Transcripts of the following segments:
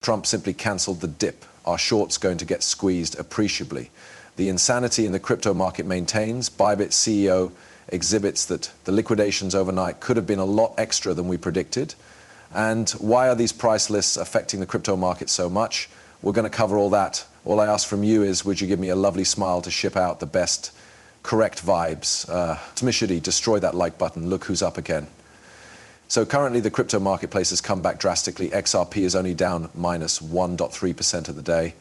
Trump simply cancelled the dip. Are shorts going to get squeezed appreciably? The insanity in the crypto market maintains. Bybit CEO exhibits that the liquidations overnight could have been a lot extra than we predicted. And why are these price lists affecting the crypto market so much? We're going to cover all that. All I ask from you is, would you give me a lovely smile to ship out the best, correct vibes? Smishity, destroy that like button. Look who's up again. So currently the crypto marketplace has come back drastically. XRP is only down minus 1.3% of the day.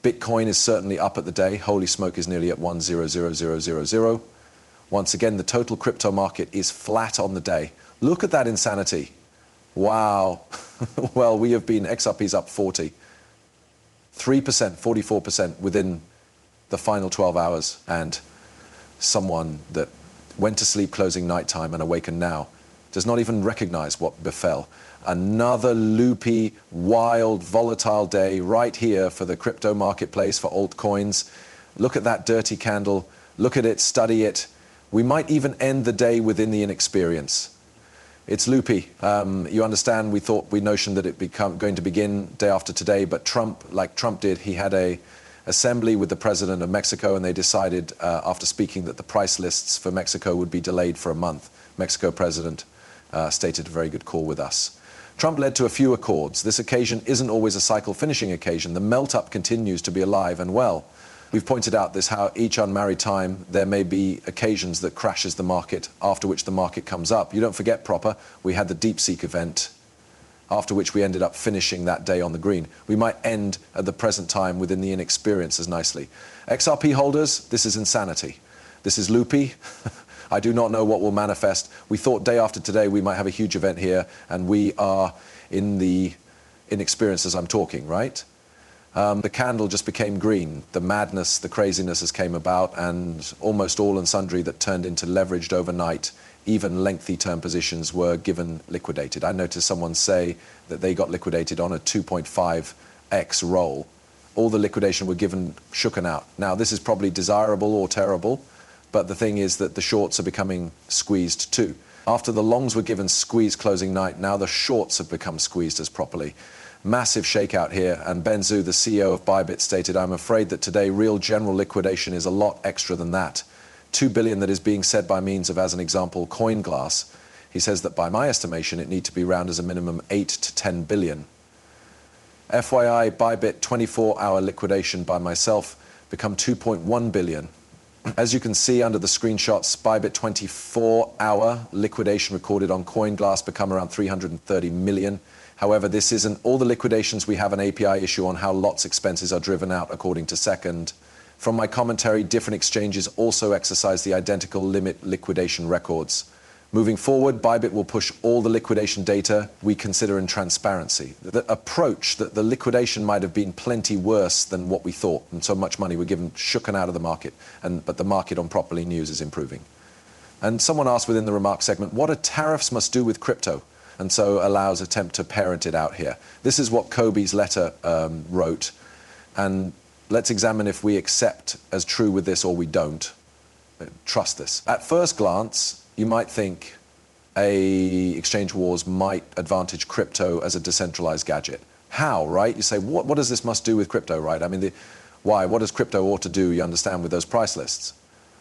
Bitcoin is certainly up at the day. Holy smoke is nearly at 1,000,000. Once again, the total crypto market is flat on the day. Look at that insanity. Wow. Well, we have been, XRP's up 40. 3%, 44% within the final 12 hours. And someone that went to sleep closing nighttime and awakened now does not even recognize what befell. Another loopy, wild, volatile day right here for the crypto marketplace, for altcoins. Look at that dirty candle. Look at it, study it. We might even end the day within the inexperience. It's loopy. You understand, we notioned that it going to begin day after today, but Trump, like Trump did, he had a assembly with the president of Mexico, and they decided after speaking that the price lists for Mexico would be delayed for a month. Mexico president stated a very good call with us. Trump led to a few accords. This occasion isn't always a cycle finishing occasion. The melt-up continues to be alive and well. We've pointed out this, how each unmarried time there may be occasions that crashes the market, after which the market comes up. You don't forget, proper, we had the DeepSeek event, after which we ended up finishing that day on the green. We might end at the present time within the inexperience as nicely. XRP holders, this is insanity. This is loopy. I do not know what will manifest. We thought day after today we might have a huge event here, and we are in the inexperience as I'm talking, right? The candle just became green. The madness, the craziness has came about, and almost all and sundry that turned into leveraged overnight, even lengthy term positions, were given liquidated. I noticed someone say that they got liquidated on a 2.5x roll. All the liquidation were given shooken out. Now, this is probably desirable or terrible, but the thing is that the shorts are becoming squeezed too. After the longs were given squeeze closing night, now the shorts have become squeezed as properly. Massive shakeout here, and Ben Zhu, the CEO of Bybit, stated, "I'm afraid that today real general liquidation is a lot extra than that. 2 billion that is being said by means of, as an example, coin glass." He says that by my estimation, it need to be round as a minimum 8 to 10 billion. FYI, Bybit 24-hour liquidation by myself become 2.1 billion. As you can see under the screenshots, Bybit 24-hour liquidation recorded on CoinGlass become around 330 million. However, this isn't all the liquidations. We have an API issue on how lots expenses are driven out according to second. From my commentary, different exchanges also exercise the identical limit liquidation records. Moving forward, Bybit will push all the liquidation data we consider in transparency. The approach that the liquidation might have been plenty worse than what we thought, and so much money were given shooken out of the market, but the market on Properly News is improving. And someone asked within the remarks segment, what do tariffs must do with crypto? And so allows attempt to parent it out here. This is what Kobe's letter wrote, and let's examine if we accept as true with this or we don't. Trust this. At first glance, you might think exchange wars might advantage crypto as a decentralized gadget. How, right? You say, what does this must do with crypto, right? I mean, why? What does crypto ought to do, you understand, with those price lists?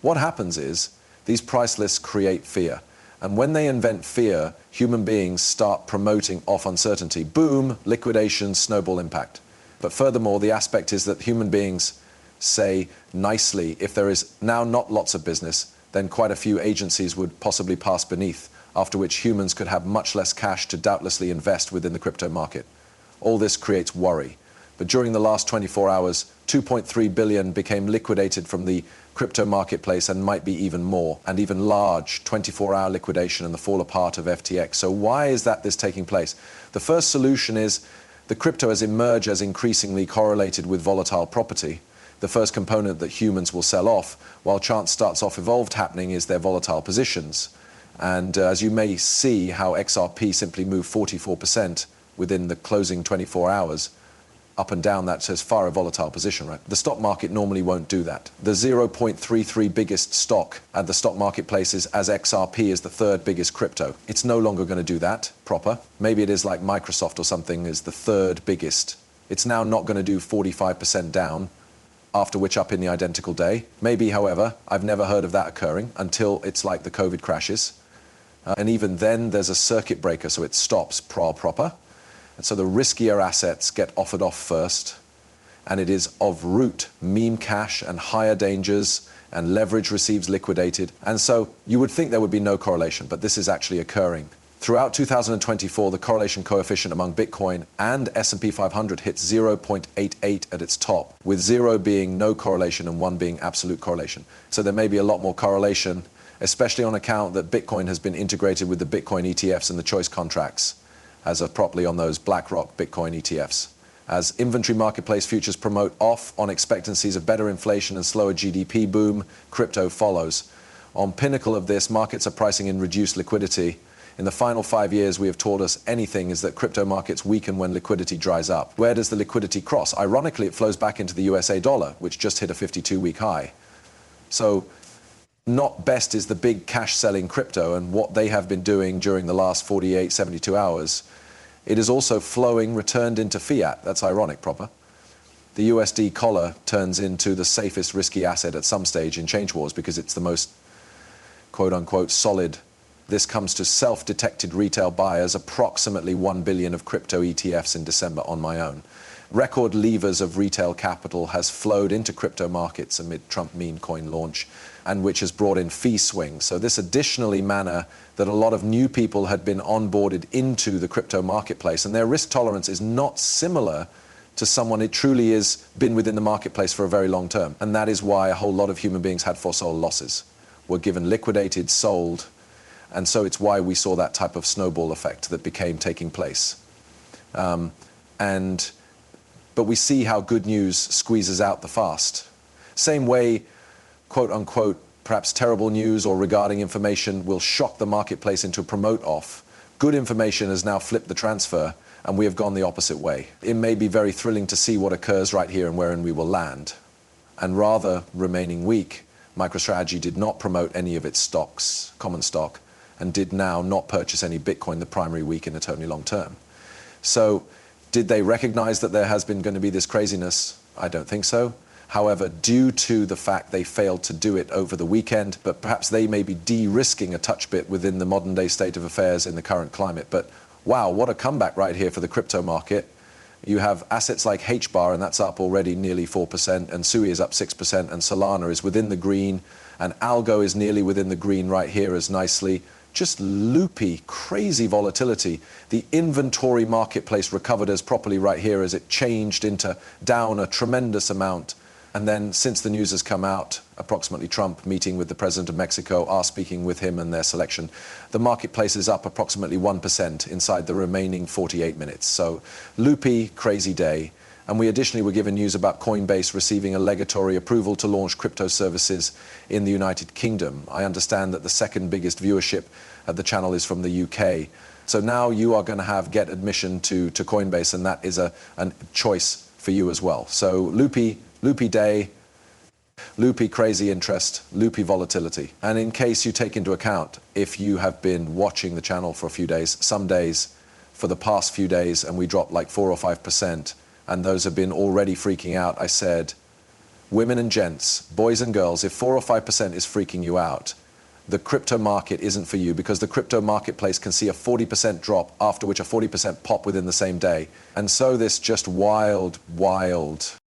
What happens is these price lists create fear. And when they invent fear, human beings start promoting off uncertainty. Boom, liquidation, snowball impact. But furthermore, the aspect is that human beings say nicely, if there is now not lots of business, then quite a few agencies would possibly pass beneath, after which humans could have much less cash to doubtlessly invest within the crypto market. All this creates worry. But during the last 24 hours, 2.3 billion became liquidated from the crypto marketplace, and might be even more, and even large 24-hour liquidation and the fall apart of FTX. So why is this taking place? The first solution is the crypto has emerged as increasingly correlated with volatile property. The first component that humans will sell off, while chance starts off evolved happening, is their volatile positions. And as you may see how XRP simply moved 44% within the closing 24 hours, up and down, that's as far a volatile position, right? The stock market normally won't do that. The 0.33 biggest stock at the stock marketplace is, as XRP is the third biggest crypto. It's no longer going to do that proper. Maybe it is like Microsoft or something is the third biggest It's now not going to do 45% down, after which up in the identical day. Maybe, however, I've never heard of that occurring until it's like the COVID crashes. And even then, there's a circuit breaker, so it stops proper. And so the riskier assets get offered off first. And it is of root meme cash and higher dangers, and leverage receives liquidated. And so you would think there would be no correlation, but this is actually occurring. Throughout 2024, the correlation coefficient among Bitcoin and S&P 500 hit 0.88 at its top, with 0 being no correlation and 1 being absolute correlation. So there may be a lot more correlation, especially on account that Bitcoin has been integrated with the Bitcoin ETFs and the choice contracts, as are properly on those BlackRock Bitcoin ETFs. As inventory marketplace futures promote off on expectancies of better inflation and slower GDP boom, crypto follows. On pinnacle of this, markets are pricing in reduced liquidity. In the final 5 years, we have taught us anything is that crypto markets weaken when liquidity dries up. Where does the liquidity cross? Ironically, it flows back into the USA dollar, which just hit a 52-week high. So not best is the big cash selling crypto and what they have been doing during the last 48, 72 hours. It is also flowing, returned into fiat. That's ironic, proper. The USD collar turns into the safest risky asset at some stage in change wars because it's the most, quote unquote, solid. This comes to self-detected retail buyers, approximately 1 billion of crypto ETFs in December on my own. Record levers of retail capital has flowed into crypto markets amid Trump meme coin launch, and which has brought in fee swings. So this additionally manner that a lot of new people had been onboarded into the crypto marketplace, and their risk tolerance is not similar to someone who truly has been within the marketplace for a very long term. And that is why a whole lot of human beings had foresold losses, were given liquidated, sold, and so it's why we saw that type of snowball effect that became taking place. But we see how good news squeezes out the fast. Same way, quote unquote, perhaps terrible news or regarding information will shock the marketplace into a promote off. Good information has now flipped the transfer, and we have gone the opposite way. It may be very thrilling to see what occurs right here and wherein we will land. And rather remaining weak, MicroStrategy did not promote any of its stocks, common stock, and did now not purchase any Bitcoin the primary week in the totally long term. So did they recognize that there has been going to be this craziness? I don't think so. However, due to the fact they failed to do it over the weekend, but perhaps they may be de-risking a touch bit within the modern day state of affairs in the current climate. But wow, what a comeback right here for the crypto market. You have assets like HBAR, and that's up already nearly 4%, and SUI is up 6%, and Solana is within the green, and Algo is nearly within the green right here as nicely. Just loopy, crazy volatility. The inventory marketplace recovered as properly right here as it changed into down a tremendous amount. And then since the news has come out, approximately Trump meeting with the president of Mexico, are speaking with him and their selection, the marketplace is up approximately 1% inside the remaining 48 minutes. So loopy, crazy day. And we additionally were given news about Coinbase receiving a legatory approval to launch crypto services in the United Kingdom. I understand that the second biggest viewership at the channel is from the UK. So now you are going to get admission to Coinbase, and that is a choice for you as well. So loopy day, loopy crazy interest, loopy volatility. And in case you take into account, if you have been watching the channel for a few days, some days for the past few days, and we dropped like 4 or 5%, and those have been already freaking out, I said, women and gents, boys and girls, if 4 or 5% is freaking you out, the crypto market isn't for you, because the crypto marketplace can see a 40% drop, after which a 40% pop within the same day. And so this just wild